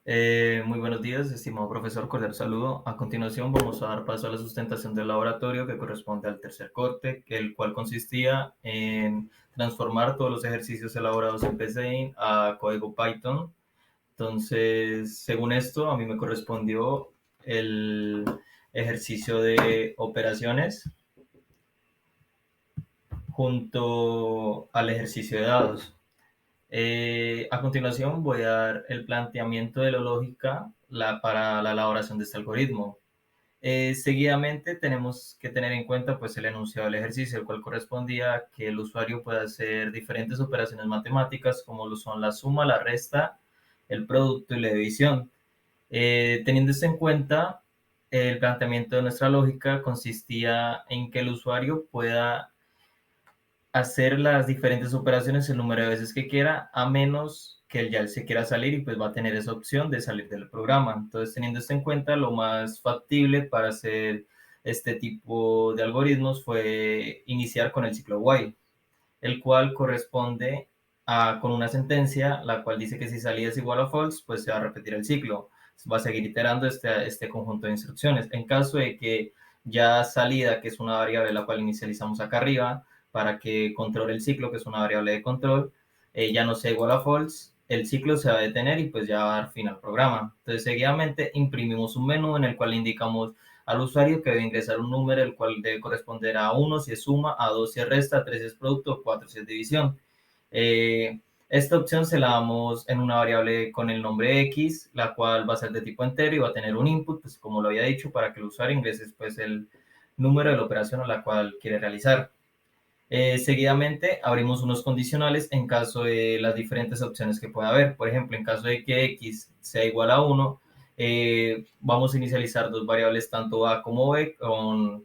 Muy buenos días, estimado profesor, cordial saludo. A continuación vamos a dar paso a la sustentación del laboratorio que corresponde al tercer corte, el cual consistía en transformar todos los ejercicios elaborados en PCInt a código Python. Entonces, según esto, a mí me correspondió el ejercicio de operaciones junto al ejercicio de dados. A continuación voy a dar el planteamiento de la lógica para la elaboración de este algoritmo. Seguidamente tenemos que tener en cuenta pues, el enunciado del ejercicio, el cual correspondía a que el usuario pueda hacer diferentes operaciones matemáticas como lo son la suma, la resta, el producto y la división. Teniendo esto en cuenta, el planteamiento de nuestra lógica consistía en que el usuario pueda hacer las diferentes operaciones el número de veces que quiera, a menos que él ya se quiera salir y pues va a tener esa opción de salir del programa. Entonces, teniendo esto en cuenta, lo más factible para hacer este tipo de algoritmos fue iniciar con el ciclo while, el cual corresponde con una sentencia, la cual dice que si salida es igual a false, pues se va a repetir el ciclo. Va a seguir iterando este conjunto de instrucciones. En caso de que ya salida, que es una variable la cual inicializamos acá arriba, para que controle el ciclo, que es una variable de control, ya no sea igual a false, el ciclo se va a detener y pues ya va a dar fin al programa. Entonces, seguidamente imprimimos un menú en el cual indicamos al usuario que debe ingresar un número, el cual debe corresponder a 1 si es suma, a 2 si es resta, a 3 si es producto, 4 si es división. Eh, Esta opción se la damos en una variable con el nombre x, la cual va a ser de tipo entero y va a tener un input, pues como lo había dicho, para que el usuario ingrese pues, el número de la operación a la cual quiere realizar. Seguidamente abrimos unos condicionales en caso de las diferentes opciones que pueda haber. Por ejemplo, en caso de que x sea igual a 1, vamos a inicializar dos variables, tanto a como b,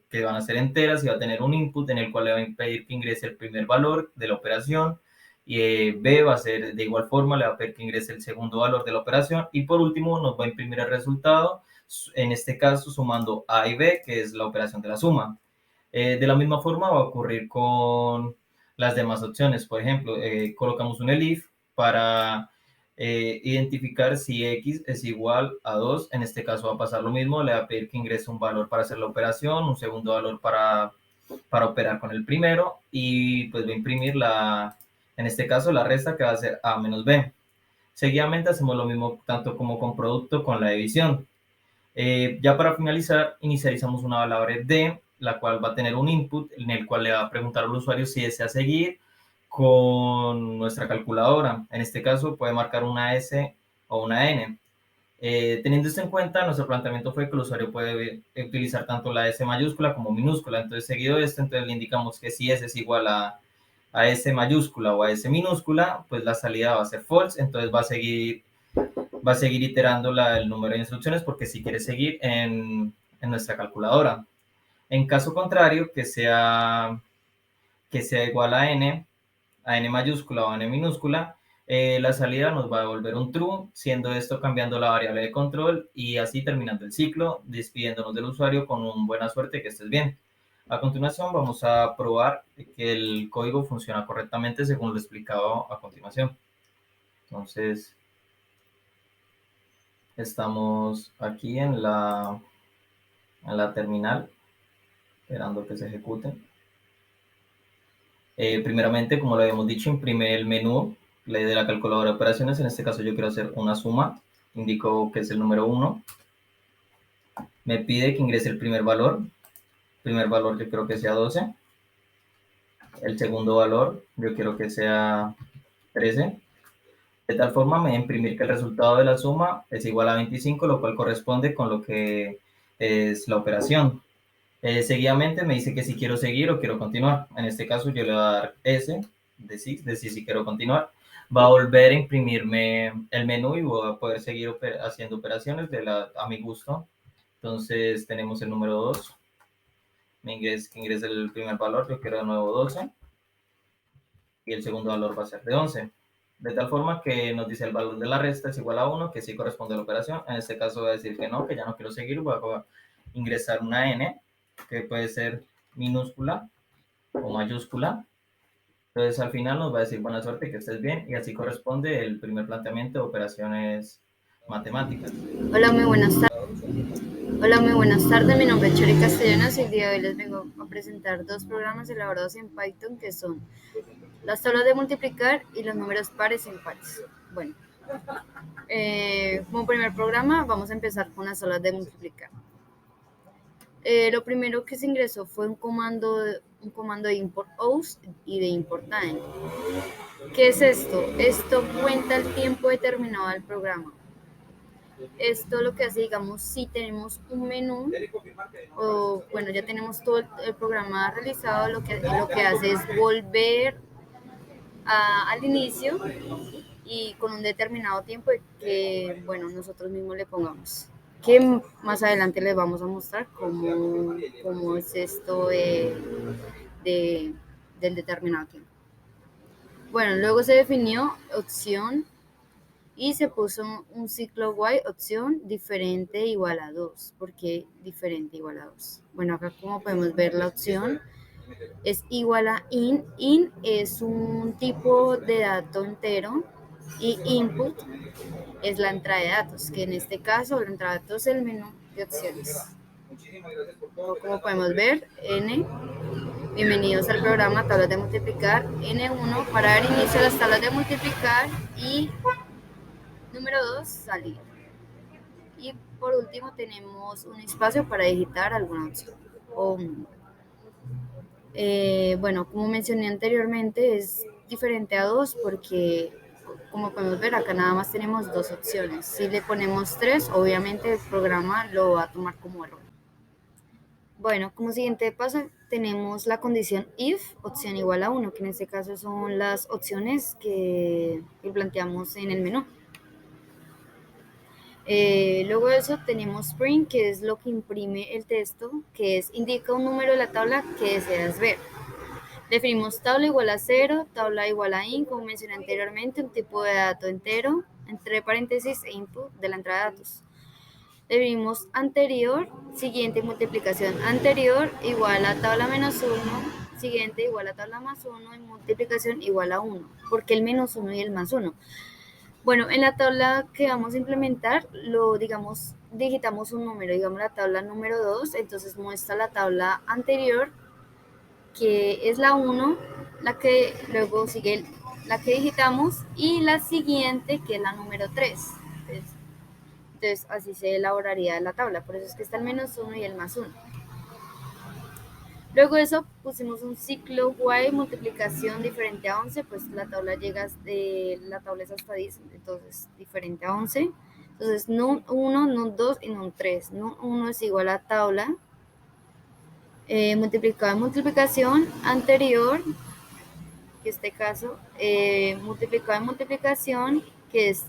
que van a ser enteras y va a tener un input en el cual le va a impedir que ingrese el primer valor de la operación. Y b va a ser de igual forma, le va a pedir que ingrese el segundo valor de la operación. Y por último, nos va a imprimir el resultado, en este caso sumando a y b, que es la operación de la suma. De la misma forma va a ocurrir con las demás opciones. Por ejemplo, colocamos un elif para identificar si x es igual a 2. En este caso va a pasar lo mismo, le va a pedir que ingrese un valor para hacer la operación, un segundo valor para operar con el primero y pues va a imprimir en este caso la resta, que va a ser a menos b. Seguidamente hacemos lo mismo tanto como con producto con la división. Ya para finalizar, inicializamos una variable d, la cual va a tener un input en el cual le va a preguntar al usuario si desea seguir con nuestra calculadora. En este caso puede marcar una S o una N. Teniendo esto en cuenta, nuestro planteamiento fue que el usuario puede utilizar tanto la S mayúscula como minúscula. Entonces, seguido de esto, entonces le indicamos que si S es igual a S mayúscula o a S minúscula, pues la salida va a ser false. Entonces va a seguir iterando el número de instrucciones porque si quiere seguir en nuestra calculadora. En caso contrario, que sea igual a n mayúscula o a n minúscula, la salida nos va a devolver un true, siendo esto cambiando la variable de control y así terminando el ciclo, despidiéndonos del usuario con un buena suerte, que estés bien. A continuación vamos a probar que el código funciona correctamente según lo explicado a continuación. Entonces, estamos aquí en la terminal, esperando que se ejecute. Primeramente, como lo habíamos dicho, imprime el menú de la calculadora de operaciones. En este caso yo quiero hacer una suma. Indico que es el número 1. Me pide que ingrese el primer valor. El primer valor yo quiero que sea 12. El segundo valor yo quiero que sea 13. De tal forma me va a imprimir que el resultado de la suma es igual a 25, lo cual corresponde con lo que es la operación. Seguidamente me dice que si quiero seguir o quiero continuar. En este caso yo le voy a dar S de si quiero continuar. Va a volver a imprimirme el menú y voy a poder seguir haciendo operaciones a mi gusto. Entonces tenemos el número 2. Que ingrese el primer valor, yo quiero de nuevo 12. Y el segundo valor va a ser de 11. De tal forma que nos dice el valor de la resta es igual a 1, que sí corresponde a la operación. En este caso voy a decir que no, que ya no quiero seguir. Voy a ingresar una N, que puede ser minúscula o mayúscula. Entonces al final nos va a decir buena suerte, que estés bien, y así corresponde el primer planteamiento de operaciones matemáticas. Hola, muy buenas tardes. Hola, muy buenas tardes. Mi nombre es Chori Castellanos y el día de hoy les vengo a presentar dos programas elaborados en Python que son las tablas de multiplicar y los números pares e impares. Bueno, como primer programa vamos a empezar con las tablas de multiplicar. Lo primero que se ingresó fue un comando de import aus y de import time. ¿Qué es esto? Esto cuenta el tiempo determinado del programa. Esto lo que hace, digamos, si tenemos un menú o bueno, ya tenemos todo el programa realizado, lo que hace es volver al inicio y con un determinado tiempo que, bueno, nosotros mismos le pongamos. Que más adelante les vamos a mostrar cómo es esto del determinado tiempo. Bueno, luego se definió opción y se puso un ciclo while opción diferente igual a 2. ¿Por qué diferente igual a 2? Bueno, acá como podemos ver la opción es igual a in. In es un tipo de dato entero y input es la entrada de datos, que en este caso la entrada de datos es el menú de opciones. Como podemos ver, N, bienvenidos al programa tablas de multiplicar, N1 para dar inicio a las tablas de multiplicar y número 2, salir. Y por último tenemos un espacio para digitar alguna opción o un número. Bueno, como mencioné anteriormente, es diferente a 2 porque, como podemos ver, acá nada más tenemos 2 opciones. Si le ponemos 3, obviamente el programa lo va a tomar como error. Bueno, como siguiente paso tenemos la condición if, opción igual a 1, que en este caso son las opciones que planteamos en el menú. Luego de eso tenemos print, que es lo que imprime el texto, que es indica un número de la tabla que deseas ver. Definimos tabla igual a 0, tabla igual a in, como mencioné anteriormente, un tipo de dato entero, entre paréntesis e input de la entrada de datos. Definimos anterior, siguiente multiplicación anterior igual a tabla menos 1, siguiente igual a tabla más 1 y multiplicación igual a 1. ¿Por qué el menos 1 y el más 1? Bueno, en la tabla que vamos a implementar, digitamos un número, digamos la tabla número 2, entonces muestra la tabla anterior, que es la 1, la que luego sigue la que digitamos, y la siguiente, que es la número 3. Entonces así se elaboraría la tabla, por eso es que está el menos 1 y el más 1. Luego de eso pusimos un ciclo while multiplicación diferente a 11, pues la tabla la tabla es hasta 10, entonces diferente a 11. Entonces num 1, num 2 y num 3. Num 1 es igual a tabla multiplicado en multiplicación anterior, que en este caso multiplicado en multiplicación, que es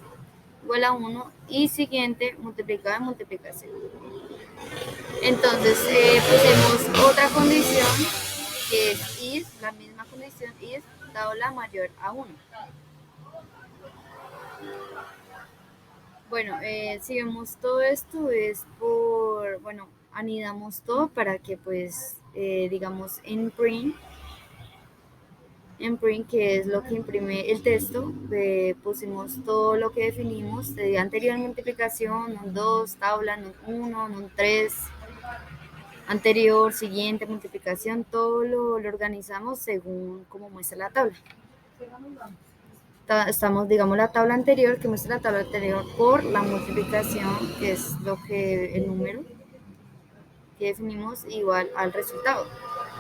igual a 1, y siguiente multiplicado en multiplicación. Entonces pusimos otra condición que es is, la misma condición is tabla mayor a 1. Bueno, si vemos todo esto es bueno, anidamos todo para que pues digamos en print, que es lo que imprime el texto, pusimos todo lo que definimos de anterior multiplicación, un 2, tabla, un 1, un 3, anterior, siguiente, multiplicación, todo lo organizamos según como muestra la tabla. Estamos, digamos, la tabla anterior, que muestra la tabla anterior por la multiplicación, que es el número que definimos igual al resultado.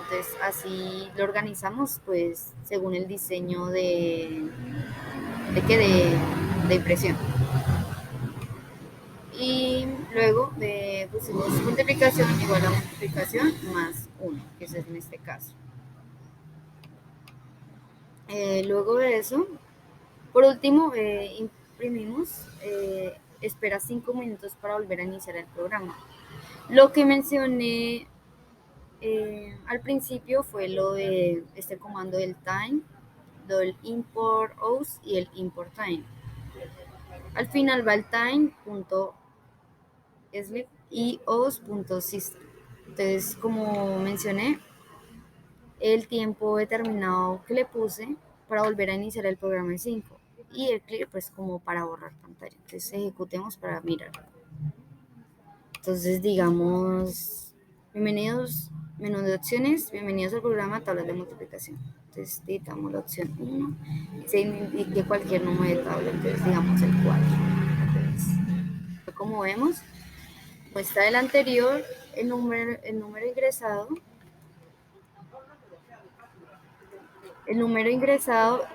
Entonces, así lo organizamos, pues, según el diseño de impresión. Y luego pusimos multiplicación igual a multiplicación más 1, que es en este caso. Luego de eso, por último, imprimimos, espera 5 minutos para volver a iniciar el programa. Lo que mencioné al principio fue lo de este comando del time, lo del import aus y el import time. Al final va el time.sleep y os.system. Entonces, como mencioné, el tiempo determinado que le puse para volver a iniciar el programa es 5. y el clear pues como para borrar pantalla. Entonces ejecutemos para mirar. Entonces digamos, bienvenidos, menú de opciones, bienvenidos al programa tablas de multiplicación. Entonces editamos la opción 1, se indique cualquier número de tabla, entonces digamos el 4. Entonces, como vemos, muestra el anterior, el número ingresado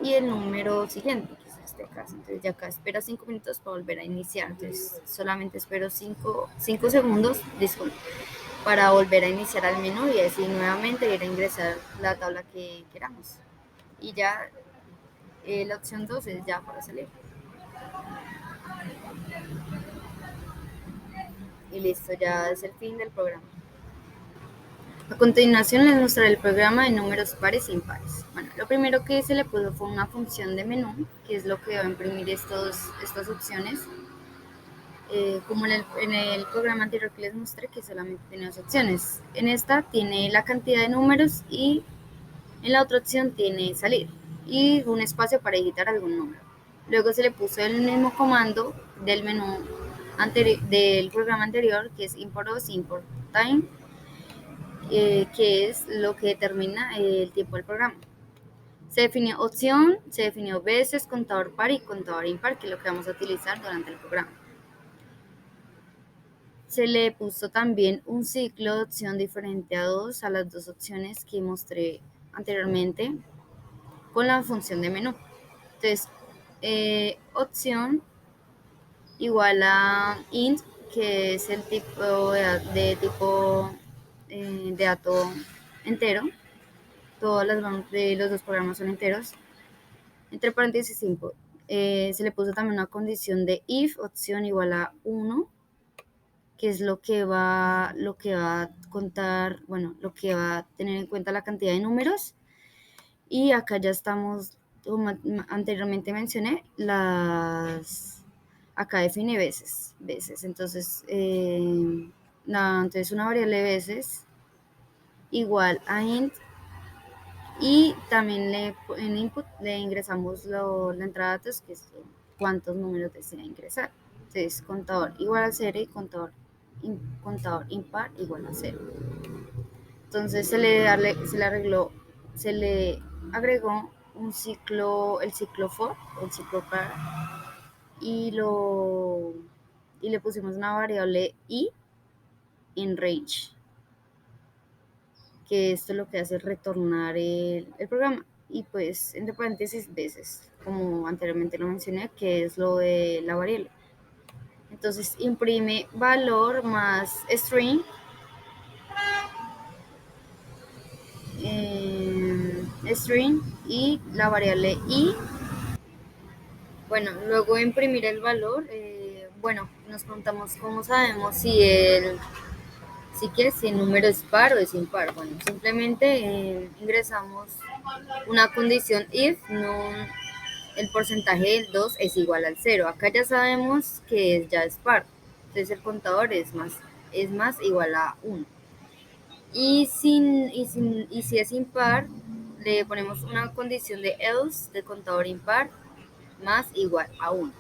y el número siguiente, que es este caso. Entonces ya acá espera 5 minutos para volver a iniciar. Entonces solamente espero 5 segundos, disculpe, para volver a iniciar al menú y así nuevamente ir a ingresar la tabla que queramos. Y ya la opción 2 es ya para salir. Y listo, ya es el fin del programa. A continuación les mostraré el programa de números pares e impares. Bueno, lo primero que se le puso fue una función de menú, que es lo que va a imprimir estas opciones. Como en el programa anterior que les mostré, que solamente tiene 2 opciones. En esta tiene la cantidad de números y en la otra opción tiene salir y un espacio para editar algún número. Luego se le puso el mismo comando del menú del programa anterior, que es import os, import time, que es lo que determina el tiempo del programa. Se definió opción, se definió veces, contador par y contador impar, que es lo que vamos a utilizar durante el programa. Se le puso también un ciclo de opción diferente a 2 a las 2 opciones que mostré anteriormente con la función de menú. Entonces, opción igual a int, que es el tipo de tipo de dato entero. Todas las de los 2 programas son enteros. Entre paréntesis 5. Se le puso también una condición de if, opción igual a 1, que es lo que va a contar, bueno, lo que va a tener en cuenta la cantidad de números. Y acá ya estamos, como anteriormente mencioné, acá define veces. Entonces, entonces una variable veces igual a int, y también en input le ingresamos la entrada de datos, que es cuántos números desea ingresar. Entonces, contador igual a 0 y contador impar igual a 0. Entonces se le agregó un ciclo, el ciclo for, el ciclo par, y le pusimos una variable i en range, que esto lo que hace es retornar el programa. Y pues entre paréntesis veces, como anteriormente lo mencioné, que es lo de la variable. Entonces imprime valor más string, string y la variable i. Bueno, luego de imprimir el valor, nos preguntamos cómo sabemos si el número es par o es impar. Bueno, simplemente ingresamos una condición if el porcentaje del 2 es igual al 0. Acá ya sabemos que ya es par, entonces el contador es más igual a 1. Y si es impar, le ponemos una condición de else de contador impar más igual a 1.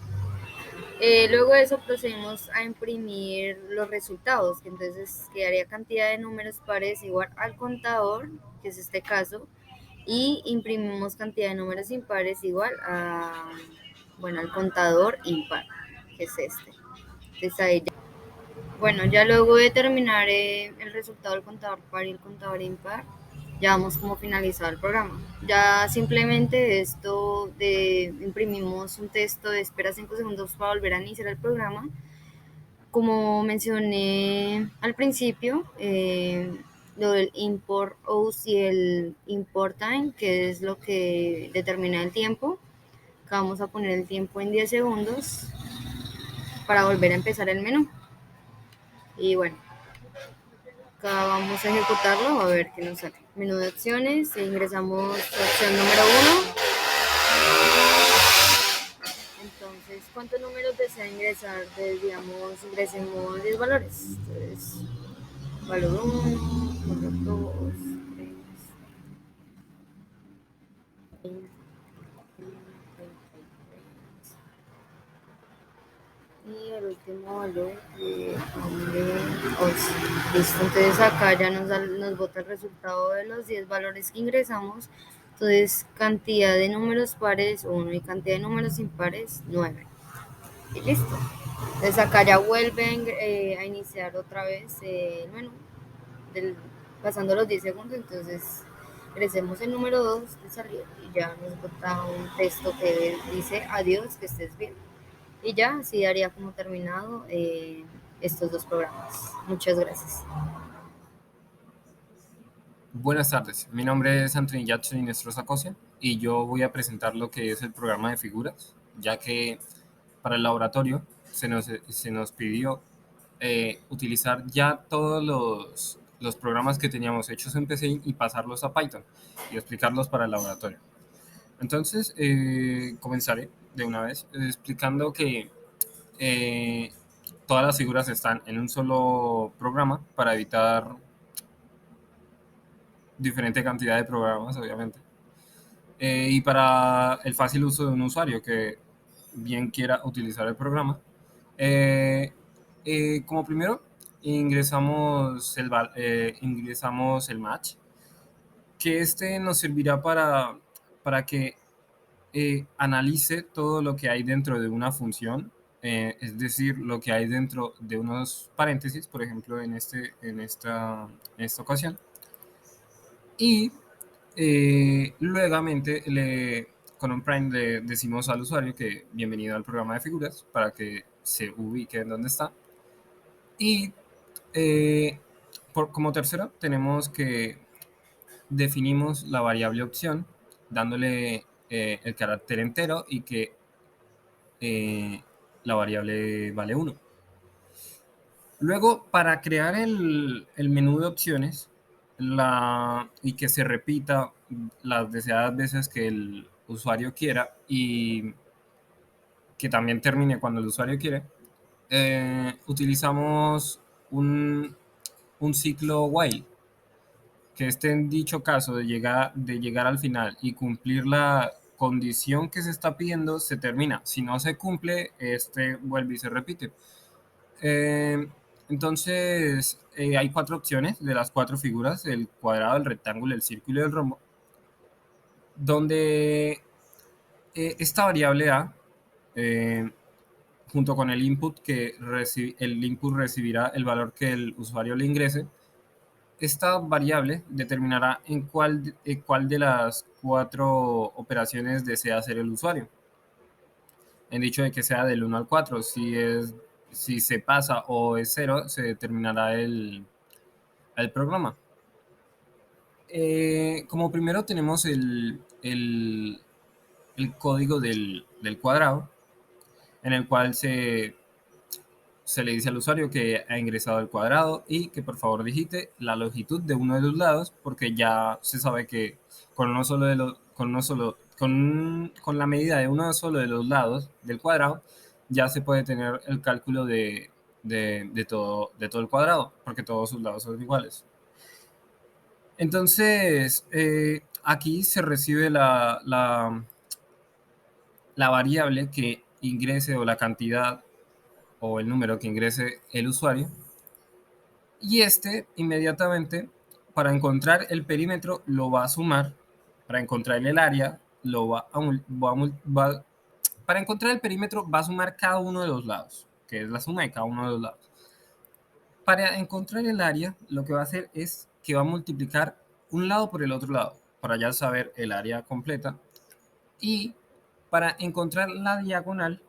Luego de eso procedemos a imprimir los resultados, que entonces quedaría cantidad de números pares igual al contador, que es este caso, y imprimimos cantidad de números impares igual al contador impar, que es este. Entonces ahí ya luego de terminar el resultado del contador par y el contador impar, ya vamos como finalizado el programa. Ya simplemente imprimimos un texto de espera 5 segundos para volver a iniciar el programa. Como mencioné al principio, lo del import os y el import time, que es lo que determina el tiempo. Acá vamos a poner el tiempo en 10 segundos para volver a empezar el menú. Y bueno, acá vamos a ejecutarlo a ver qué nos sale. Menú de opciones, ingresamos opción número 1. Entonces, ¿cuántos números desea ingresar? Entonces, digamos, ingresemos 10 valores. Entonces, valor 1, valor 2, 3, 20, 23. Y el último valor de 11. Listo, entonces acá ya nos bota el resultado de los 10 valores que ingresamos. Entonces, cantidad de números pares 1 y cantidad de números impares 9. Y listo. Entonces acá ya vuelven a iniciar otra vez el menú, del, pasando los 10 segundos. Entonces, ingresemos el número 2 de salir y ya nos bota un texto que dice adiós, que estés bien. Y ya, así daría como terminado estos dos programas. Muchas gracias. Buenas tardes, mi nombre es Anthony Jackson Inestrosa Cosia y yo voy a presentar lo que es el programa de figuras, ya que para el laboratorio se nos pidió utilizar ya todos los programas que teníamos hechos en PC y pasarlos a Python y explicarlos para el laboratorio. Entonces, comenzaré de una vez explicando que eh, todas las figuras están en un solo programa para evitar diferente cantidad de programas, obviamente. Y para el fácil uso de un usuario que bien quiera utilizar el programa, eh, como primero ingresamos el match, que este nos servirá para que analice todo lo que hay dentro de una función, es decir, lo que hay dentro de unos paréntesis, por ejemplo, en esta ocasión. Y luego, con un prime le decimos al usuario que bienvenido al programa de figuras para que se ubique en donde está. Y como tercero tenemos que definimos la variable opción dándole el carácter entero y que la variable vale 1. Luego, para crear el menú de opciones y que se repita las deseadas veces que el usuario quiera y que también termine cuando el usuario quiere, utilizamos un ciclo while, que esté en dicho caso de llegar al final y cumplir la condición que se está pidiendo, se termina. Si no se cumple, este vuelve y se repite. Eh, entonces, hay cuatro opciones de las cuatro figuras, el cuadrado, el rectángulo, el círculo y el rombo, donde esta variable A, eh, junto con el input el input recibirá el valor que el usuario le ingrese. Esta variable determinará cuál de las cuatro operaciones desea hacer el usuario. En dicho de que sea del 1 al 4, si se pasa o es 0, se determinará el programa. Como primero tenemos el código del cuadrado, en el cual se le dice al usuario que ha ingresado el cuadrado y que por favor digite la longitud de uno de los lados, porque ya se sabe que con uno solo de los, con uno solo, con la medida de uno solo de los lados del cuadrado, ya se puede tener el cálculo de todo el cuadrado, porque todos sus lados son iguales. Entonces, aquí se recibe la variable que ingrese o la cantidad o el número que ingrese el usuario. Y este inmediatamente, para encontrar el perímetro, lo va a sumar. Para encontrar el área, para encontrar el perímetro, va a sumar cada uno de los lados, que es la suma de cada uno de los lados. Para encontrar el área, lo que va a hacer es que va a multiplicar un lado por el otro lado, para ya saber el área completa. Y para encontrar la diagonal,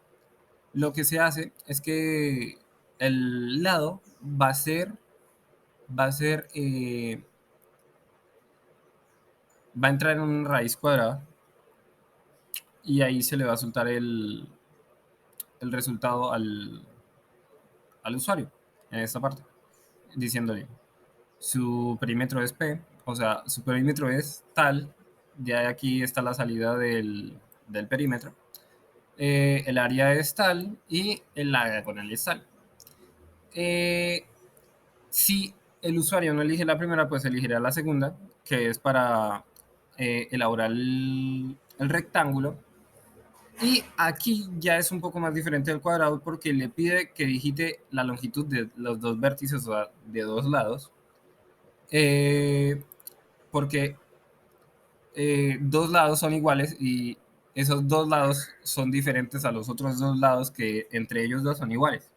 lo que se hace es que el lado va a ser, va a entrar en una raíz cuadrada y ahí se le va a soltar el resultado al usuario en esta parte, diciéndole su perímetro es P, o sea, su perímetro es tal, de aquí está la salida del perímetro, el área es tal y el área con el es tal. Si el usuario no elige la primera, pues elegirá la segunda, que es para elaborar el rectángulo. Y aquí ya es un poco más diferente del cuadrado porque le pide que digite la longitud de los dos vértices, o sea, de dos lados, porque dos lados son iguales y esos dos lados son diferentes a los otros dos lados que entre ellos dos son iguales.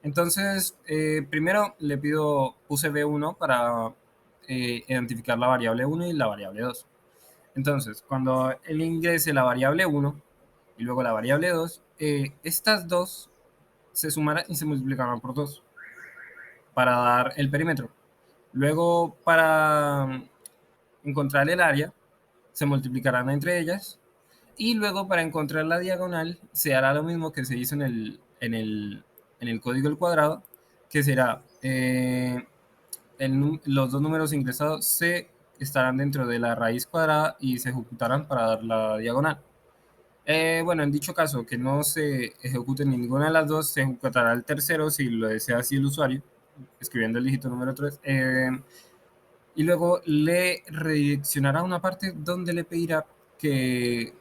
Entonces, primero puse B1 para identificar la variable 1 y la variable 2. Entonces, cuando él ingrese la variable 1 y luego la variable 2, estas dos se sumarán y se multiplicarán por 2 para dar el perímetro. Luego, para encontrar el área, se multiplicarán entre ellas. Y luego, para encontrar la diagonal, se hará lo mismo que se hizo en el código del cuadrado, que será los dos números ingresados se estarán dentro de la raíz cuadrada y se ejecutarán para dar la diagonal. Bueno, en dicho caso, que no se ejecute ninguna de las dos, se ejecutará el tercero si lo desea así el usuario, escribiendo el dígito número 3. Y luego le redireccionará una parte donde le pedirá que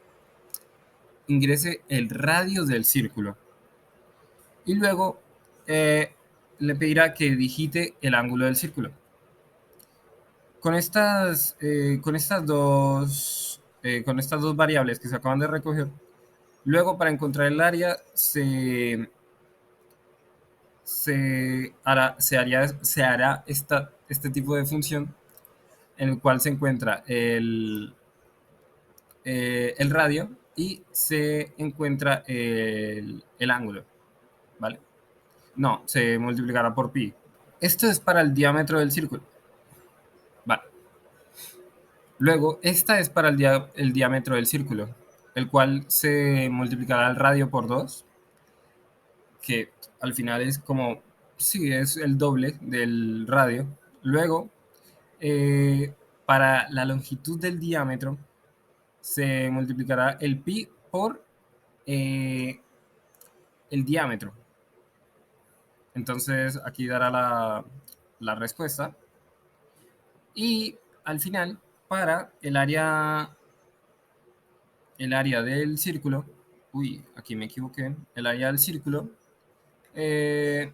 ingrese el radio del círculo. Y luego le pedirá que digite el ángulo del círculo. Con estas dos variables que se acaban de recoger, luego para encontrar el área se hará este tipo de función en el cual se encuentra el radio y se encuentra el ángulo, ¿vale? No, se multiplicará por pi. Esto es para el diámetro del círculo. Vale. Luego, esta es para el diámetro del círculo, el cual se multiplicará el radio por 2, que al final es como, sí, es el doble del radio. Luego, para la longitud del diámetro, se multiplicará el pi por el diámetro. Entonces, aquí dará la respuesta. Y al final, para el área del círculo, aquí me equivoqué, el área del círculo, se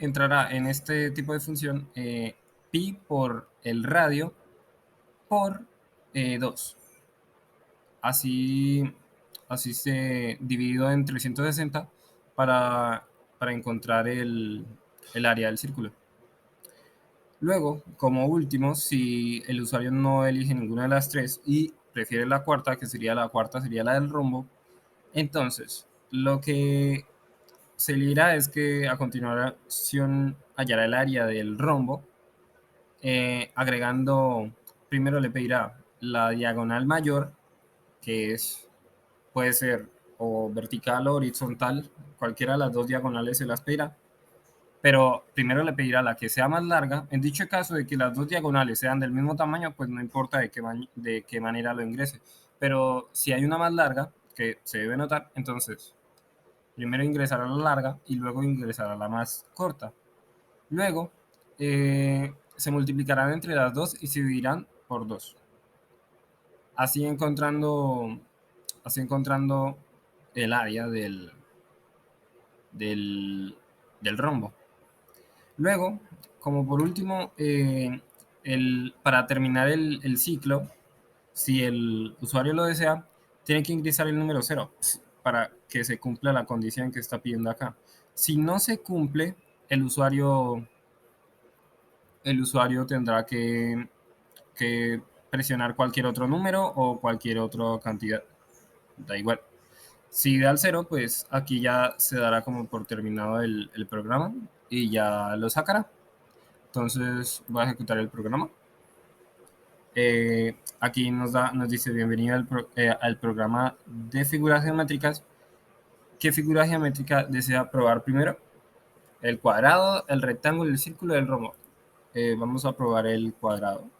entrará en este tipo de función pi por el radio por 2. Así se dividido en 360 para encontrar el área del círculo. Luego, como último, si el usuario no elige ninguna de las tres y prefiere la cuarta, que sería la del rombo, entonces lo que se le dirá es que a continuación hallará el área del rombo, agregando, primero le pedirá la diagonal mayor, que puede ser o vertical o horizontal, cualquiera de las dos diagonales se las pedirá, pero primero le pedirá la que sea más larga. En dicho caso de que las dos diagonales sean del mismo tamaño, pues no importa de qué manera lo ingrese, pero si hay una más larga, que se debe notar, entonces primero ingresará la larga y luego ingresará la más corta. Luego se multiplicarán entre las dos y se dividirán por 2. Así encontrando el área del rombo. Luego, como por último, para terminar el ciclo, si el usuario lo desea, tiene que ingresar el número 0 para que se cumpla la condición que está pidiendo acá. Si no se cumple, el usuario tendrá que presionar cualquier otro número o cualquier otra cantidad. Da igual. Si da el 0, pues aquí ya se dará como por terminado el programa y ya lo sacará. Entonces voy a ejecutar el programa. Aquí nos dice bienvenido al programa de figuras geométricas. ¿Qué figura geométrica desea probar primero? El cuadrado, el rectángulo, el círculo y el rombo. Vamos a probar el cuadrado.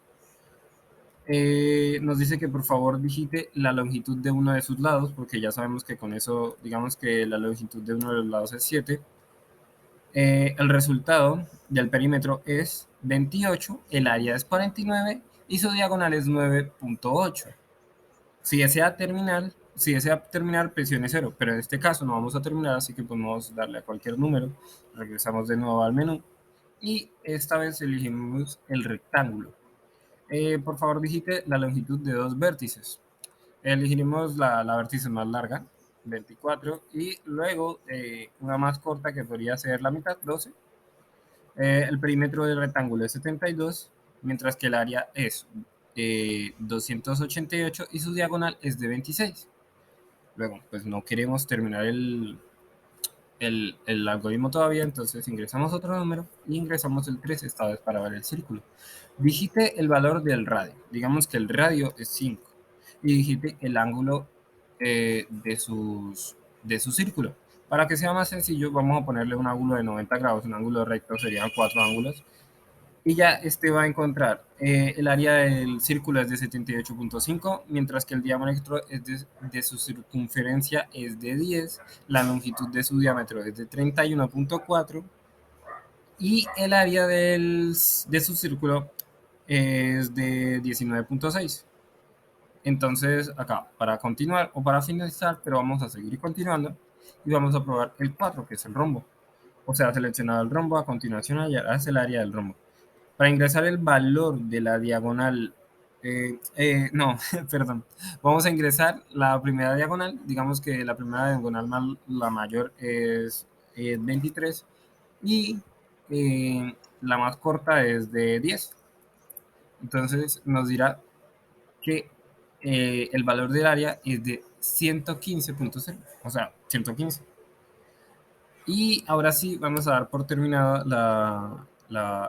Nos dice que por favor digite la longitud de uno de sus lados, porque ya sabemos que con eso, digamos que la longitud de uno de los lados es 7. El resultado del perímetro es 28, el área es 49 y su diagonal es 9.8. Si desea si desea terminar, presione cero, pero en este caso no vamos a terminar, así que podemos darle a cualquier número. Regresamos de nuevo al menú y esta vez elegimos el rectángulo. Por favor, digite la longitud de dos vértices. Elegiremos la vértice más larga, 24, y luego una más corta que podría ser la mitad, 12. El perímetro del rectángulo es 72, mientras que el área es 288 y su diagonal es de 26. Luego, pues no queremos terminar el algoritmo todavía, entonces ingresamos otro número y ingresamos el 3 esta vez para ver el círculo. Digite el valor del radio. Digamos que el radio es 5 y digite el ángulo de su círculo. Para que sea más sencillo, vamos a ponerle un ángulo de 90 grados, un ángulo recto serían 4 ángulos. Y ya este va a encontrar el área del círculo es de 78.5, mientras que el diámetro es de su circunferencia es de 10, la longitud de su diámetro es de 31.4 y el área de su círculo es de 19.6. Entonces, acá, para continuar o para finalizar, pero vamos a seguir continuando y vamos a probar el 4, que es el rombo. O sea, seleccionado el rombo, a continuación hallarás el área del rombo. Para ingresar el valor de la diagonal, no, perdón, vamos a ingresar la primera diagonal, digamos que la primera diagonal la mayor es 23 y la más corta es de 10. Entonces nos dirá que el valor del área es de 115.0, o sea, 115. Y ahora sí, vamos a dar por terminada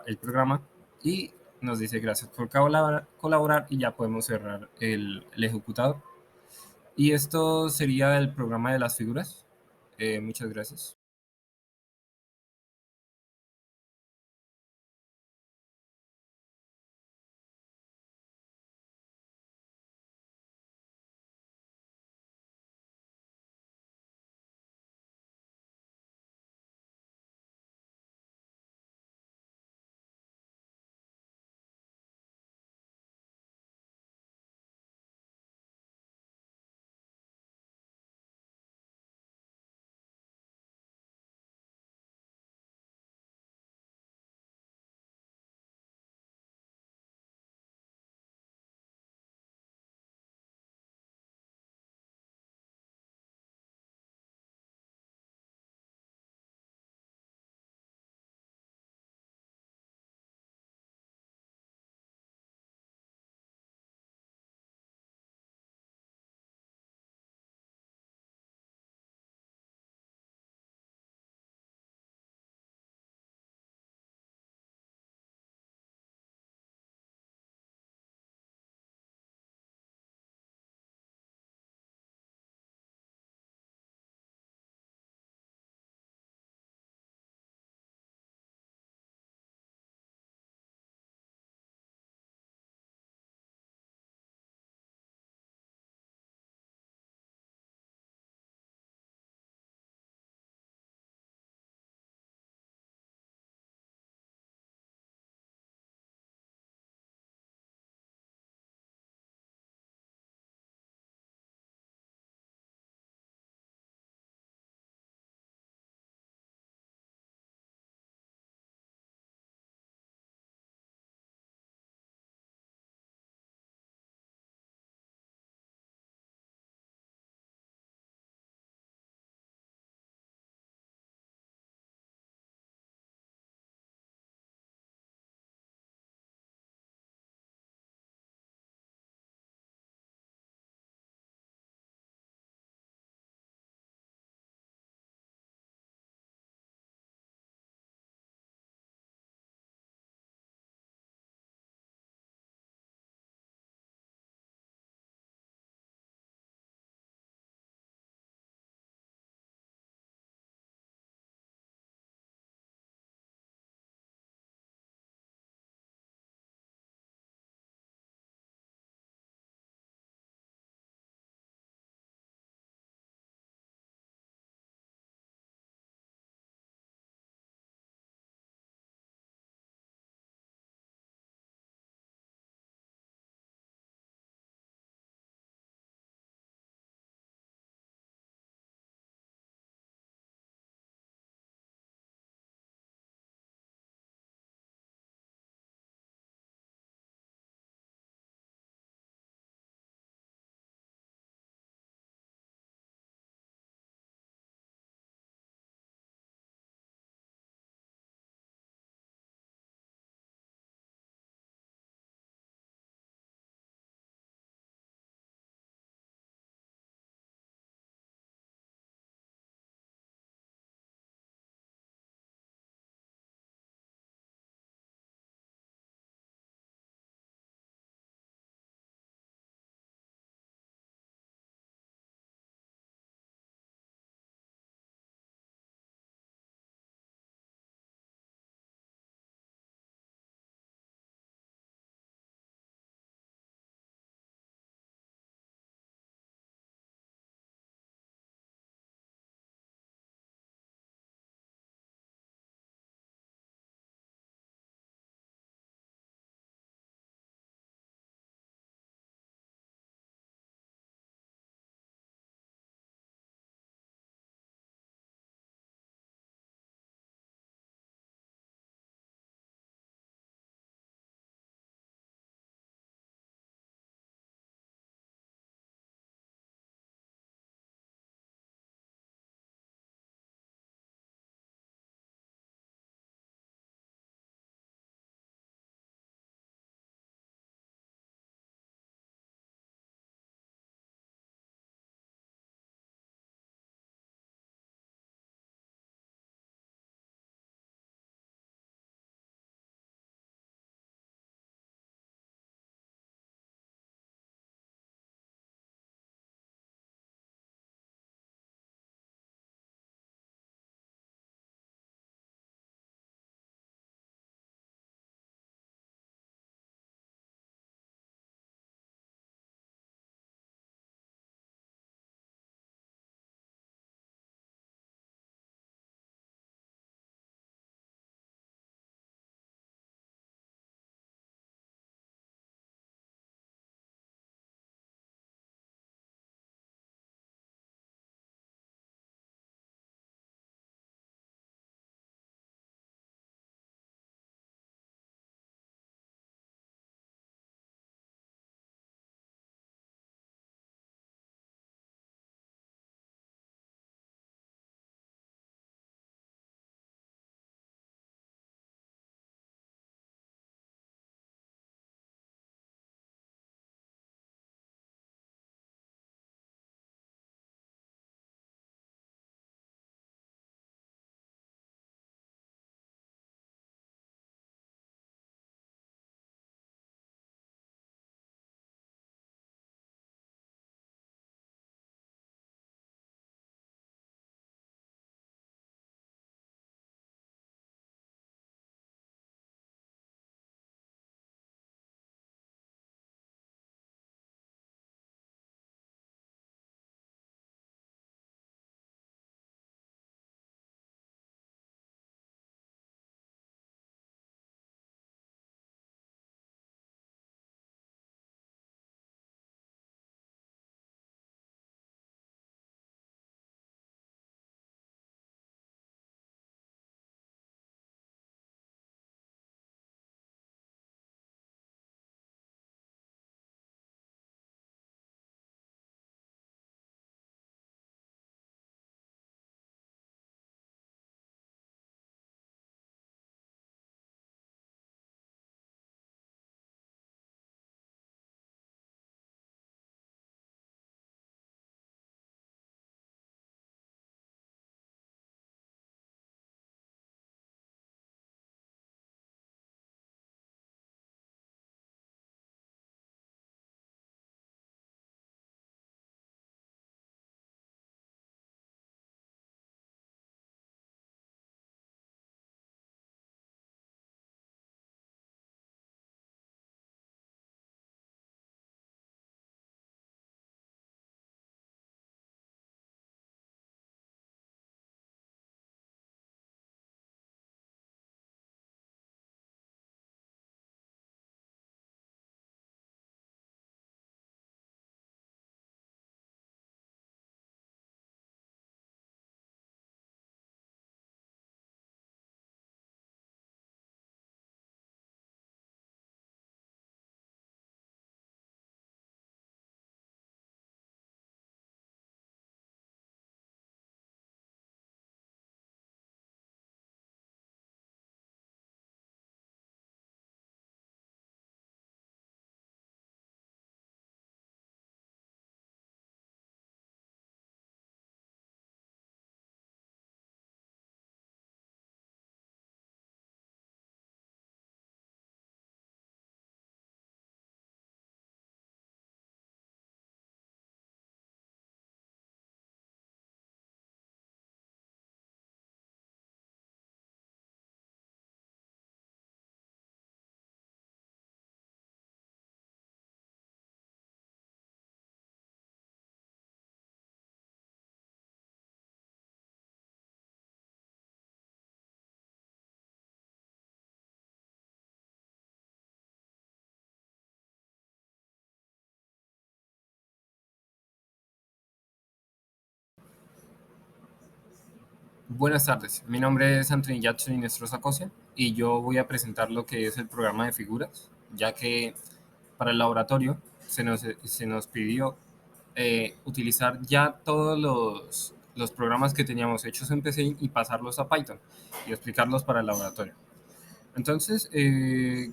el programa y nos dice gracias por colaborar y ya podemos cerrar el ejecutador. Y esto sería el programa de las figuras. Muchas gracias. Buenas tardes, mi nombre es Anthony Jackson Inestrosa Cosia y yo voy a presentar lo que es el programa de figuras, ya que para el laboratorio se nos pidió utilizar ya todos los programas que teníamos hechos en PC y pasarlos a Python y explicarlos para el laboratorio. Entonces,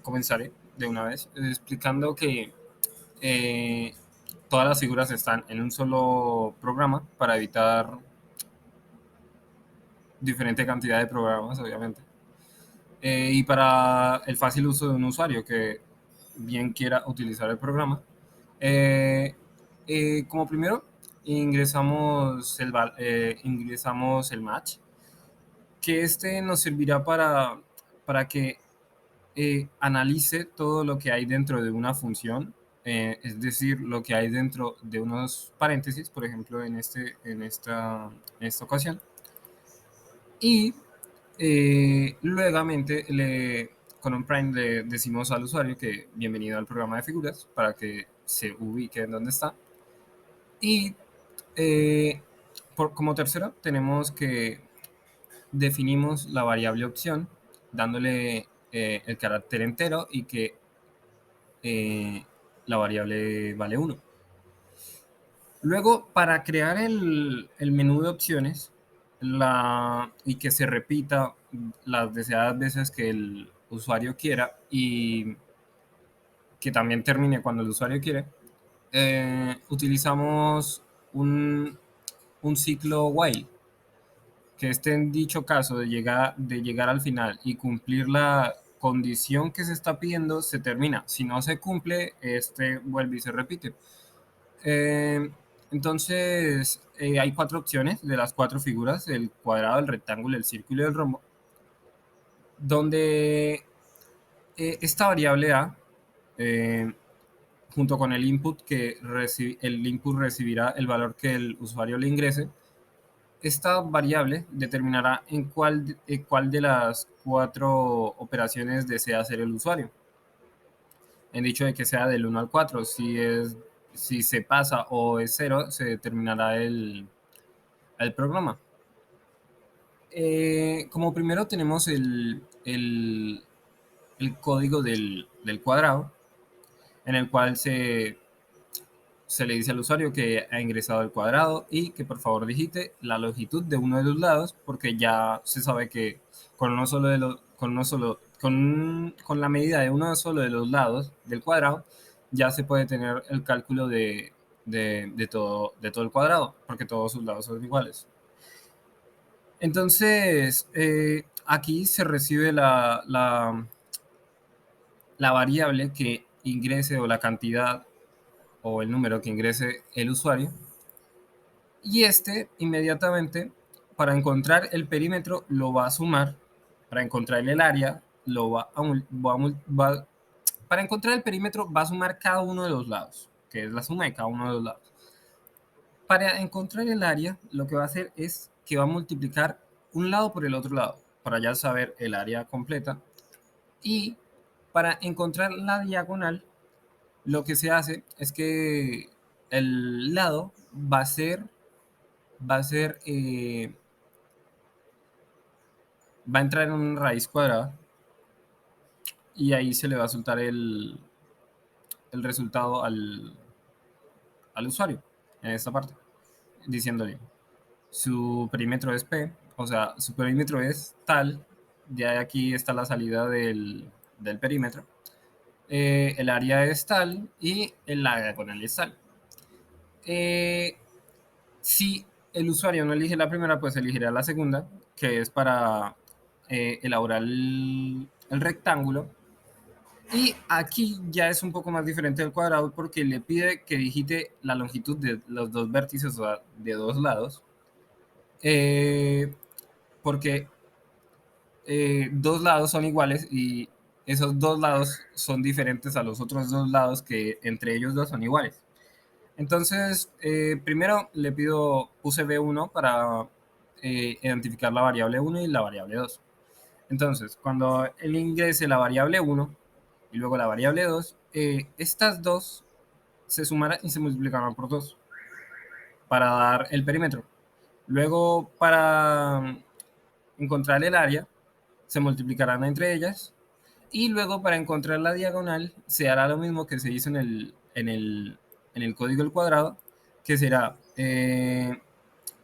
comenzaré de una vez explicando que eh, todas las figuras están en un solo programa para evitar diferente cantidad de programas, obviamente. Y para el fácil uso de un usuario que bien quiera utilizar el programa, eh, como primero ingresamos el match, que este nos servirá para que analice todo lo que hay dentro de una función, es decir, lo que hay dentro de unos paréntesis, por ejemplo, en esta ocasión. Y con un prime le decimos al usuario que bienvenido al programa de figuras para que se ubique en donde está. Y eh, como tercero tenemos que definimos la variable opción dándole el carácter entero y que eh, la variable vale 1. Luego, para crear el menú de opciones y que se repita las deseadas veces que el usuario quiera y que también termine cuando el usuario quiere, utilizamos un ciclo while, que esté en dicho caso de llegar al final y cumplir la condición que se está pidiendo, se termina. Si no se cumple, este vuelve y se repite. Eh, entonces, hay cuatro opciones de las cuatro figuras, el cuadrado, el rectángulo, el círculo y el rombo, donde esta variable A, eh, junto con el input el input recibirá el valor que el usuario le ingrese. Esta variable determinará cuál de las cuatro operaciones desea hacer el usuario. En dicho de que sea del 1 al 4, si se pasa o es 0, se determinará el programa. Como primero tenemos el código del cuadrado, en el cual se le dice al usuario que ha ingresado el cuadrado y que por favor digite la longitud de uno de los lados, porque ya se sabe que con uno solo de los, con uno solo, con la medida de uno solo de los lados del cuadrado, ya se puede tener el cálculo de todo el cuadrado, porque todos sus lados son iguales. Entonces, aquí se recibe la variable que ingrese o la cantidad o el número que ingrese el usuario. Y este inmediatamente, para encontrar el perímetro, lo va a sumar. Para encontrar el área, para encontrar el perímetro, va a sumar cada uno de los lados, que es la suma de cada uno de los lados. Para encontrar el área, lo que va a hacer es que va a multiplicar un lado por el otro lado, para ya saber el área completa. Y para encontrar la diagonal, lo que se hace es que el lado va a ser, va a entrar en una raíz cuadrada y ahí se le va a soltar el resultado al usuario en esta parte, diciéndole su perímetro es P, o sea, su perímetro es tal, de aquí está la salida del perímetro, el área es tal y la diagonal es tal. Si el usuario no elige la primera, pues elegirá la segunda, que es para elaborar el rectángulo. Y aquí ya es un poco más diferente del cuadrado porque le pide que digite la longitud de los dos vértices, o sea, de dos lados. Porque dos lados son iguales y esos dos lados son diferentes a los otros dos lados que entre ellos dos son iguales. Entonces, primero puse B1 para identificar la variable 1 y la variable 2. Entonces, cuando él ingrese la variable 1 y luego la variable 2, estas dos se sumarán y se multiplicarán por 2 para dar el perímetro. Luego, para encontrar el área, se multiplicarán entre ellas, y luego para encontrar la diagonal se hará lo mismo que se hizo en el código al cuadrado, que será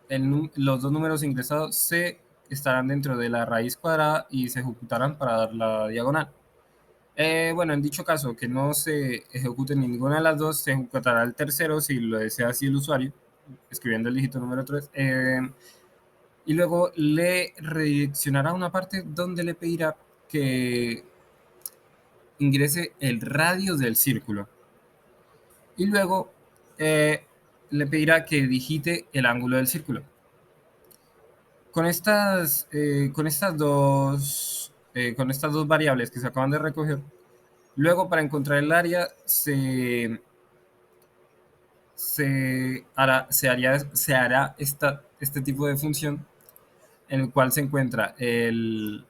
los dos números ingresados se estarán dentro de la raíz cuadrada y se ejecutarán para dar la diagonal. Bueno, en dicho caso, que no se ejecute ninguna de las dos, se ejecutará el tercero si lo desea así el usuario, escribiendo el dígito número 3, y luego le redireccionará una parte donde le pedirá que ingrese el radio del círculo. Y luego le pedirá que digite el ángulo del círculo. Con estas dos variables que se acaban de recoger, luego para encontrar el área se hará este tipo de función en el cual se encuentra el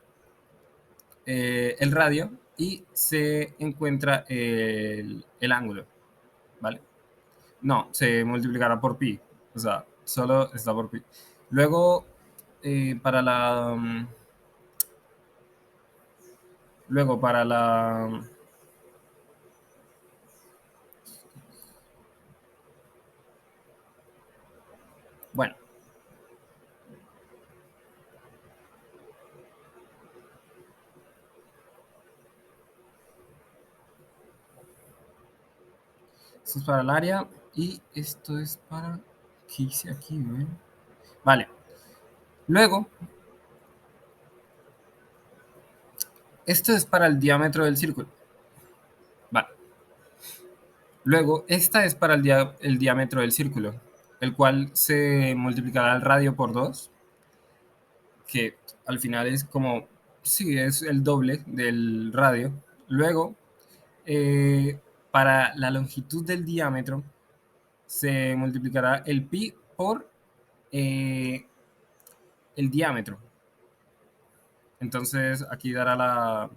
radio y se encuentra el ángulo, ¿vale? No, se multiplicará por pi, o sea, solo está por pi. Luego, para la... Luego, para la... Bueno. Esto es para el área y esto es para... ¿Qué hice aquí, güey? Vale. Luego, esto es para el diámetro del círculo. Vale. Luego, esta es para el diámetro del círculo, el cual se multiplicará el radio por 2, que al final es como, sí, es el doble del radio. Luego, para la longitud del diámetro, se multiplicará el pi por el diámetro. Entonces, aquí dará